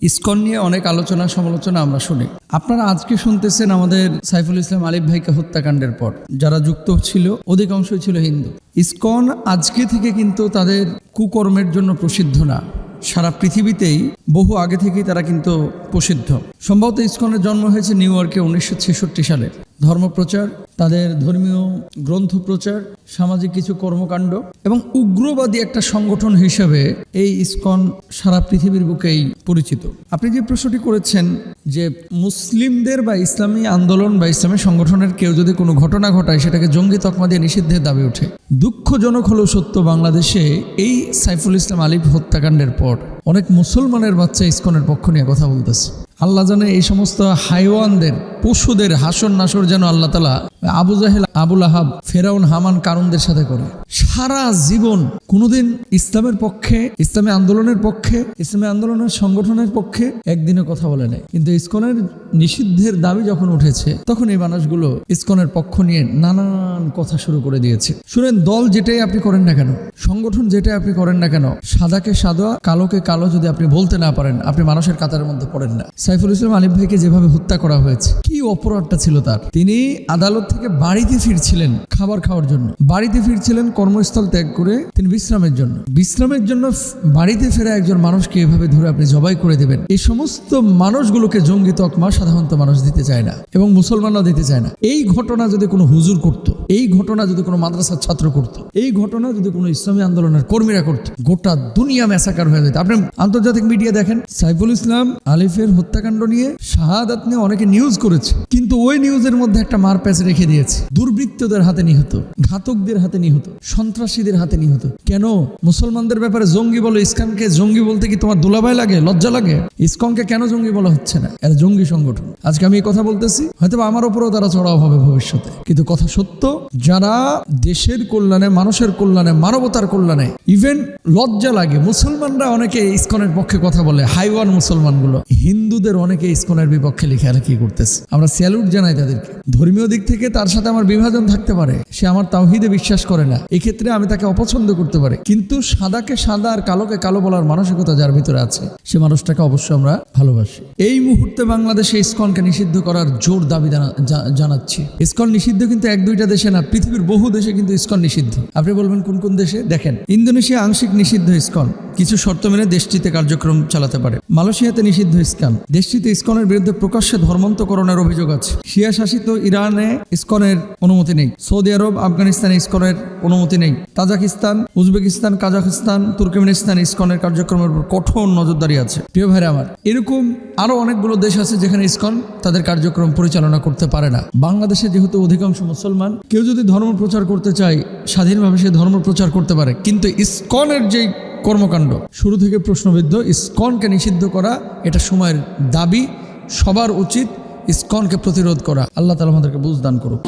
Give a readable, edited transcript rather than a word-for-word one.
ISKCON নিয়ে অনেক আলোচনা সমালোচনা আমরা শুনি। আপনারা আজকে শুনতেছেন আমাদের সাইফুল ইসলাম আলিফ ভাইকে হত্যাকাণ্ডের পর যারা যুক্ত ছিল অধিকাংশই ছিল হিন্দু। ইসকন আজকে থেকে কিন্তু তাদের কুকর্মের জন্য প্রসিদ্ধ না, সারা পৃথিবীতেই বহু আগে থেকেই তারা কিন্তু প্রসিদ্ধ। সম্ভবত ইসকনের জন্ম হয়েছে নিউ ইয়র্কে 1966 সালে। ধর্মপ্রচার, তাদের ধর্মীয় গ্রন্থ প্রচার, সামাজিক কিছু কর্মকাণ্ড এবং উগ্রবাদী একটা সংগঠন হিসেবে এই ইসকন সারা পৃথিবীর বুকেই পরিচিত। আপনি যে প্রশ্নটি করেছেন যে মুসলিমদের বা ইসলামী আন্দোলন বা ইসলামী সংগঠনের কেউ যদি কোনো ঘটনা ঘটায় সেটাকে জঙ্গি তকমা দিয়ে নিষিদ্ধের দাবি ওঠে। দুঃখজনক হলেও সত্য, বাংলাদেশে এই সাইফুল ইসলাম আলিফ হত্যাকাণ্ডের পর অনেক মুসলমানের বাচ্চা ইসকনের পক্ষ নিয়ে কথা বলতেছে। আল্লাহ জানে এই সমস্ত হাইওয়ানদের, পশুদের হাসর নাসর যেন আল্লাহ তাআলা আবু জাহেল, আবুল আহাব, ফেরাউন, হামান, কারুনদের সাথে করে। সারা জীবন কোনোদিন ইসলামের পক্ষে, ইসলামী আন্দোলনের পক্ষে, ইসলামী আন্দোলনের সংগঠনের পক্ষে একদিনও কথা বলে নাই। কিন্তু ইসকনের নিষিদ্ধের দাবি যখন উঠেছে তখন এই মানুষগুলো ইসকনের পক্ষ নিয়ে নানান কথা শুরু করে দিয়েছে। শুনেন, দল যেটাই আপনি করেন না কেন, সংগঠন যেটাই আপনি করেন না কেন, সাদাকে সাদা, কালোকে কালো যদি আপনি বলতে না পারেন, আপনি মানুষের কাতারের মধ্যে পড়েন না। সাইফুল ইসলাম আলিফ ভাইকে যেভাবে হত্যা করা হয়েছে, কি অপরাধটা ছিল তার! তিনি আদালত থেকে বাড়িতে ফিরছিলেন খাবার খাওয়ার জন্য, বাড়িতে ফিরছিলেন কর্মস্থল ত্যাগ করে তিনি বিশ্রামের জন্য বাড়িতে ফেরা একজন মানুষকে এভাবে ধরে আপনি জবাই করে দেবেন। এই সমস্ত মানুষগুলোকে জঙ্গি তকমা সাধারণত মানুষ দিতে চায় না এবং মুসলমানরা দিতে চায় না। এই ঘটনা যদি কোনো হুজুর করত, এই ঘটনা যদি কোনো মাদ্রাসার ছাত্র করত, এই ঘটনা যদি কোনো ইসলামী আন্দোলনের কর্মীরা করত, গোটা দুনিয়া ম্যাসাকার হয়ে যেত। আপনি আন্তর্জাতিক মিডিয়া দেখেন, সাইফুল ইসলাম আলিফের হত্যাকাণ্ড নিয়ে, শাহাদাত নিয়ে অনেকে নিউজ করেছে, কিন্তু ওই নিউজের মধ্যে একটা মারপ্যাচ রেখে দিয়েছে। দুর্বৃত্তদের হাতে নিহত, ঘাতকদের হাতে নিহত, সন্ত্রাসীদের হাতে নিহত। কেন মুসলমানদের ব্যাপারে জঙ্গি বলো? ইসকনকে জঙ্গি বলতে কি তোমার দুলাভাই লাগে, লজ্জা লাগে? ইসকনকে কেন জঙ্গি বলা হচ্ছে না? এরা জঙ্গি সংগঠন। আজকে আমি এই কথা বলতেছি, হয়তো আমার উপরেও তারা চড়াও হবে ভবিষ্যতে, কিন্তু কথা সত্য, যারা দেশের কল্যাণে, মানুষের কল্যাণে, মানবতার কল্যাণে, ইভেন লজ্জা লাগে, মুসলমানরা অনেকে ইসকনের পক্ষে কথা বলে, হাইওয়ান মুসলমানগুলো, হিন্দুদের অনেকে ইসকনের বিপক্ষে লেখালেখি করতেছে। আমরা স্যালুট জানাই তাদেরকে। ধর্মীয় দিক থেকে তার সাথে আমার বিভাজন থাকতে পারে, সে আমার তাওহীদে বিশ্বাস করে না, এক্ষেত্রে আমি তাকে অপছন্দ করতে পারি, কিন্তু সাদাকে সাদা আর কালোকে কালো বলার মানসিকতা যার ভিতরে আছে, সে মানুষটাকে অবশ্যই আমরা ভালোবাসি। এই মুহূর্তে বাংলাদেশে ইসকনকে নিষিদ্ধ করার জোর দাবি জানাচ্ছি। ইসকন নিষিদ্ধ কিন্তু এক দুইটা দেশে না, পৃথিবীর বহু দেশে কিন্তু ইসকন নিষিদ্ধ। আপনি বলবেন কোন কোন দেশে? দেখেন, ইন্দোনেশিয়া আংশিক নিষিদ্ধ ইসকন, কিছু শর্ত মেনে দেশটিতে কার্যক্রম চালাতে পারে। মালয়েশিয়াতে নিষিদ্ধ ইসকন, দেশটিতে ইসকনের বিরুদ্ধে প্রকাশ্যে ধর্মান্তকরণের অভিযোগ আছে। শিয়া শাসিত ইরানে ইসকনের অনুমতি নেই। সৌদি আরব, আফগানিস্তানে ইসকনের অনুমতি নেই। তাজিকিস্তান, উজবেকিস্তান, কাজাখস্তান, তুর্কমেনিস্তান ইসকনের কার্যক্রমের উপর কঠোর নজরদারি আছে। প্রিয় ভাইরা আমার, এরকম আরো অনেকগুলো দেশ আছে যেখানে ইসকন তাদের কার্যক্রম পরিচালনা করতে পারে না। বাংলাদেশে যেহেতু অধিকাংশ মুসলমান, কেউ যদি ধর্ম প্রচার করতে চায় স্বাধীনভাবে সে ধর্ম প্রচার করতে পারে, কিন্তু ইসকনের যেই কর্মকাণ্ড শুরু থেকে প্রশ্নবিদ্ধ, ইসকনকে নিষিদ্ধ করা এটা সময়ের দাবি। সবার উচিত ইসকনকে প্রতিরোধ করা। আল্লাহ তাআলা আমাদেরকে বুঝ দান করুক।